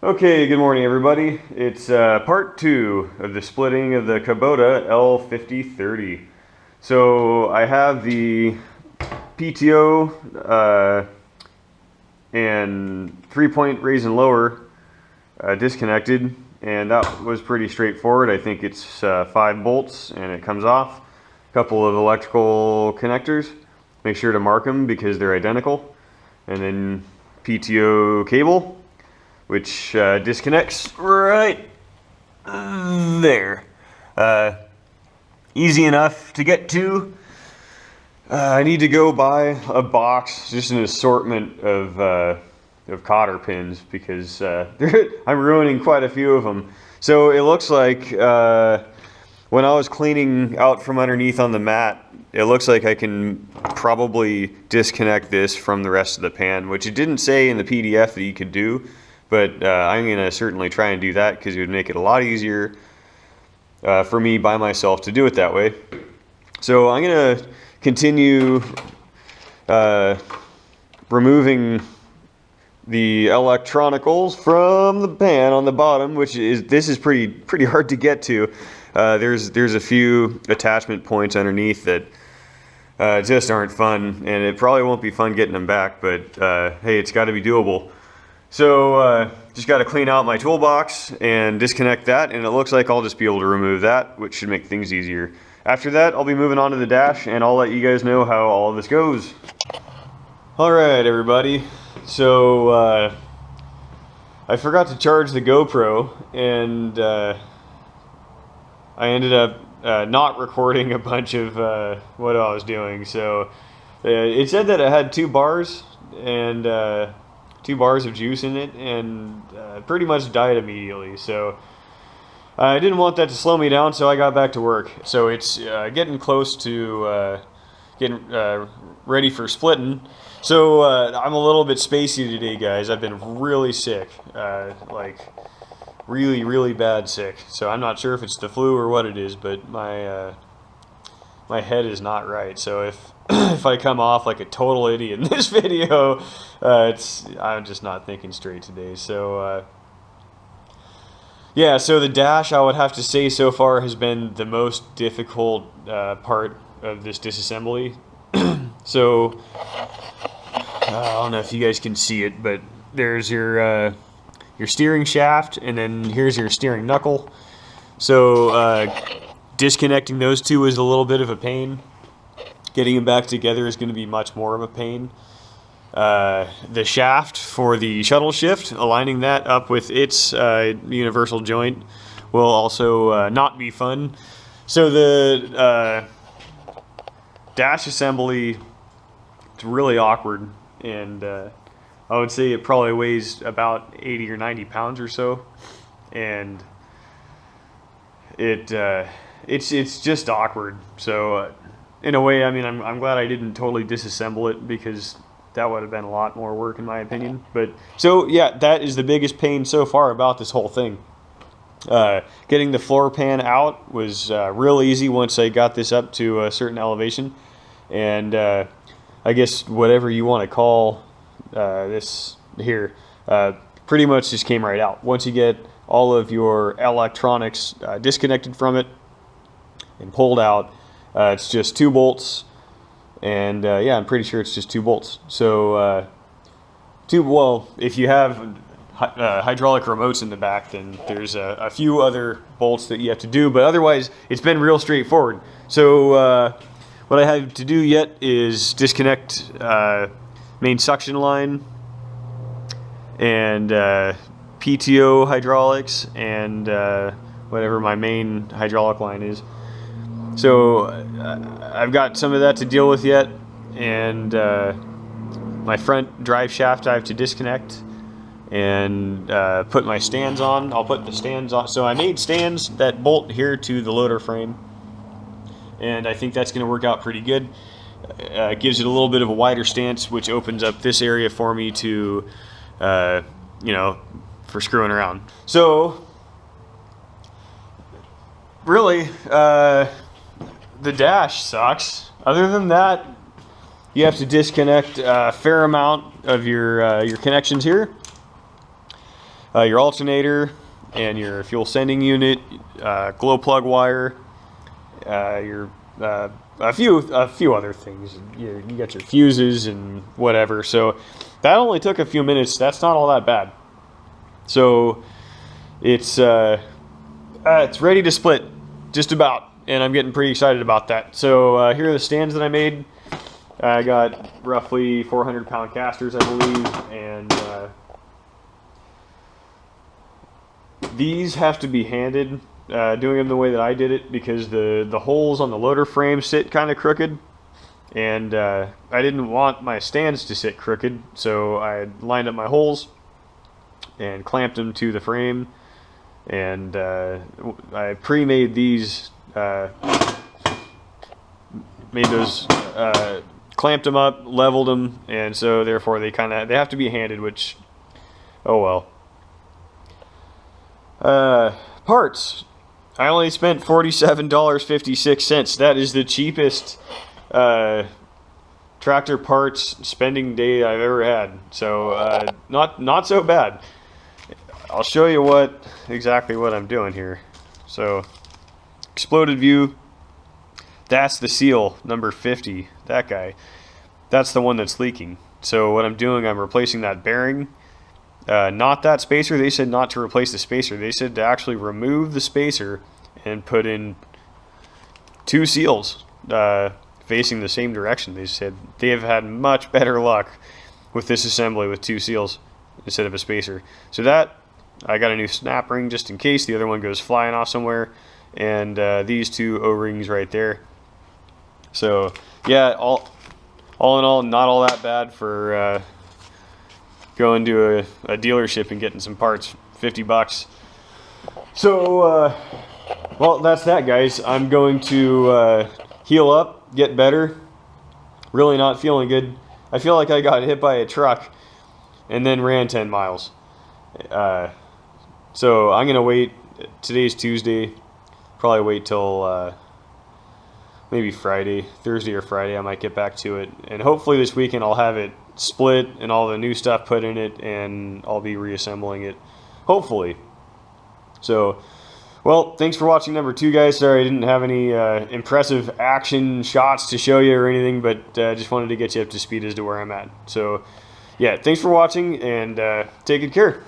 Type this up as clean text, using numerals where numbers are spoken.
Okay, good morning everybody. It's part 2 of the splitting of the Kubota L5030. So I have the PTO and 3-point raise and lower disconnected, and that was pretty straightforward. I think it's 5 bolts and it comes off. A couple of electrical connectors. Make sure to mark them because they're identical. And then PTO cable, which disconnects right there. Easy enough to get to. I need to go buy a box, just an assortment of cotter pins, because I'm ruining quite a few of them. So it looks like when I was cleaning out from underneath on the mat, it looks like I can probably disconnect this from the rest of the pan, which it didn't say in the PDF that you could do. But I'm going to certainly try and do that because it would make it a lot easier for me by myself to do it that way. So I'm going to continue removing the electronicals from the pan on the bottom, which is pretty hard to get to. There's a few attachment points underneath that just aren't fun, and it probably won't be fun getting them back, but hey, it's got to be doable. So just got to clean out my toolbox and disconnect that, and it looks like I'll just be able to remove that, which should make things easier. After that, I'll be moving on to the dash, and I'll let you guys know how all of this goes. Alright everybody, so I forgot to charge the GoPro, and I ended up not recording a bunch of what I was doing. So it said that it had 2 bars and 2 bars of juice in it, and pretty much died immediately. So I didn't want that to slow me down, so I got back to work. So it's getting close to getting ready for splitting. So I'm a little bit spacey today, guys. I've been really sick, like really bad sick. So I'm not sure if it's the flu or what it is, but my head is not right. So if if I come off like a total idiot in this video, I'm just not thinking straight today. So yeah, so the dash, I would have to say, so far has been the most difficult part of this disassembly. So I don't know if you guys can see it, but there's your steering shaft, and then here's your steering knuckle. So disconnecting those two is a little bit of a pain. Getting them back together is going to be much more of a pain. The shaft for the shuttle shift, aligning that up with its universal joint, will also not be fun. So the dash assembly, it's really awkward, and I would say it probably weighs about 80 or 90 pounds or so, and it's just awkward. So in a way, I mean, I'm glad I didn't totally disassemble it, because that would have been a lot more work in my opinion. But so yeah, that is the biggest pain so far about this whole thing. Getting the floor pan out was real easy once I got this up to a certain elevation, and I guess whatever you want to call this here, pretty much just came right out. Once you get all of your electronics disconnected from it and pulled out, it's just 2 bolts, and yeah, I'm pretty sure it's just 2 bolts. So well, if you have hydraulic remotes in the back, then there's a few other bolts that you have to do, but otherwise it's been real straightforward. So what I have to do yet is disconnect main suction line and PTO hydraulics and whatever my main hydraulic line is. So I've got some of that to deal with yet, and my front drive shaft I have to disconnect and put my stands on. I'll put the stands on. So I made stands that bolt here to the loader frame, and I think that's going to work out pretty good. It gives it a little bit of a wider stance, which opens up this area for me to, you know, for screwing around. So really, the dash sucks. Other than that, you have to disconnect a fair amount of your connections here. your alternator and your fuel sending unit, glow plug wire, your a few other things. You got your fuses and whatever. So that only took a few minutes. That's not all that bad. So it's ready to split, just about, and I'm getting pretty excited about that. So here are the stands that I made. I got roughly 400-pound casters, I believe, and these have to be handed, doing them the way that I did it, because the holes on the loader frame sit kind of crooked, and I didn't want my stands to sit crooked, so I lined up my holes and clamped them to the frame, and I pre-made these, made those, clamped them up, leveled them, and so therefore they have to be handed, which, oh well. Parts. I only spent $47.56. That is the cheapest tractor parts spending day I've ever had. So not so bad. I'll show you exactly what I'm doing here. So exploded view. That's the seal number 50. That guy. That's the one that's leaking. So what I'm doing, I'm replacing that bearing. Not that spacer. They said not to replace the spacer. They said to actually remove the spacer and put in 2 seals facing the same direction. They said they have had much better luck with this assembly with 2 seals instead of a spacer. So that, I got a new snap ring just in case the other one goes flying off somewhere, and these 2 O-rings right there. So yeah, all in all, not all that bad for going to a dealership and getting some parts. 50 bucks. So well, that's that, guys. I'm going to heal up, get better. Really not feeling good. I feel like I got hit by a truck and then ran 10 miles. So I'm gonna wait. Today's Tuesday. Probably wait till maybe Friday, Thursday or Friday. I might get back to it, and hopefully this weekend I'll have it split and all the new stuff put in it, and I'll be reassembling it, hopefully. So, well, thanks for watching number 2, guys. Sorry I didn't have any impressive action shots to show you or anything, but just wanted to get you up to speed as to where I'm at. So, yeah, thanks for watching, and take good care.